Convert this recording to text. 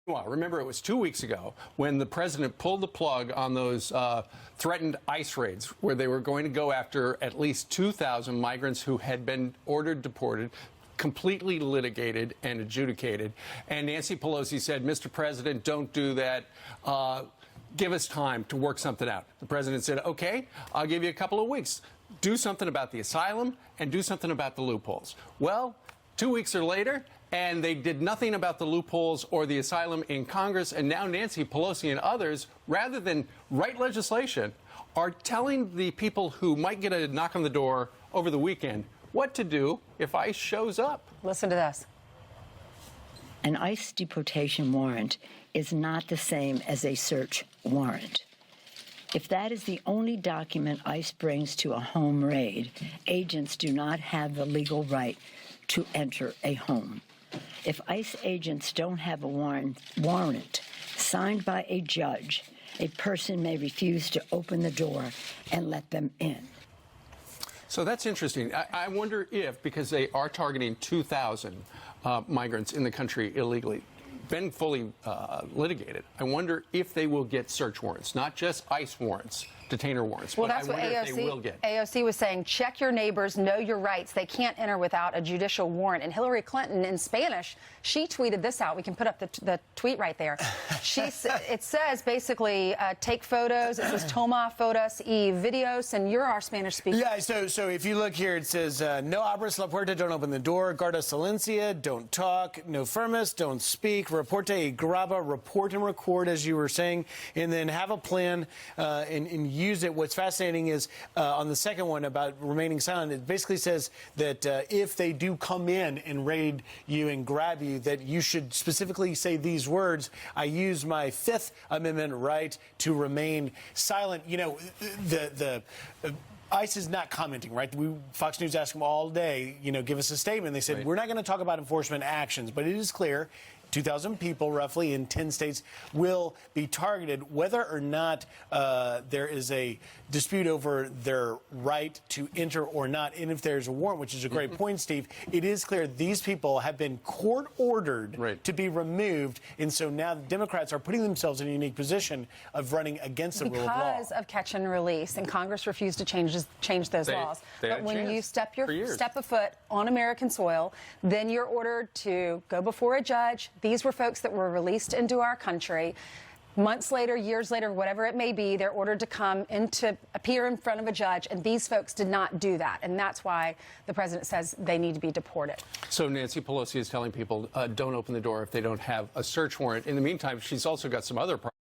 Well, remember, it was 2 weeks ago when the president pulled the plug on those threatened ICE raids where they were going to go after at least 2,000 migrants who had been ordered deported, completely litigated and adjudicated. And Nancy Pelosi said, Mr. President, don't do that. Give us time to work something out. The president said, OK, I'll give you a couple of weeks. Do something about the asylum and do something about the loopholes. Well, 2 weeks later, and they did nothing about the loopholes or the asylum in Congress. And now Nancy Pelosi and others, rather than write legislation, are telling the people who might get a knock on the door over the weekend what to do if ICE shows up. Listen to this. An ICE deportation warrant is not the same as a search warrant. If that is the only document ICE brings to a home raid, agents do not have the legal right to enter a home. If ICE agents don't have a warrant signed by a judge, a person may refuse to open the door and let them in. So that's interesting. I wonder if, because they are targeting 2,000 migrants in the country illegally, been fully litigated, I wonder if they will get search warrants, not just ICE warrants, detainer warrants. Well, that's what AOC was saying. Check your neighbors, know your rights. They can't enter without a judicial warrant. And Hillary Clinton, in Spanish, she tweeted this out. We can put up the tweet right there. It says basically, take photos. It says toma fotos y videos, and you're our Spanish speaker. Yeah. So if you look here, it says no abras la puerta, don't open the door. Guarda silencia, don't talk. No firmes, don't speak. Reporte y graba, report and record, as you were saying, and then have a plan and use it. What's fascinating is on the second one about remaining silent, it basically says that if they do come in and raid you and grab you, that you should specifically say these words: I use my Fifth Amendment right to remain silent. You know, ICE is not commenting, right? Fox News asked them all day, give us a statement. They said, right, we're not going to talk about enforcement actions, but it is clear 2,000 people, roughly, in 10 states will be targeted, whether or not there is a dispute over their right to enter or not. And if there's a warrant, which is a great point, Steve, it is clear these people have been court-ordered to be removed. And so now the Democrats are putting themselves in a unique position of running against the rule of law. Because of catch and release, and Congress refused to change those laws. But when you step a foot on American soil, then you're ordered to go before a judge. These were folks that were released into our country. Months later, years later, whatever it may be, they're ordered to appear in front of a judge, and these folks did not do that. And that's why the president says they need to be deported. So Nancy Pelosi is telling people, don't open the door if they don't have a search warrant. In the meantime, she's also got some other problems.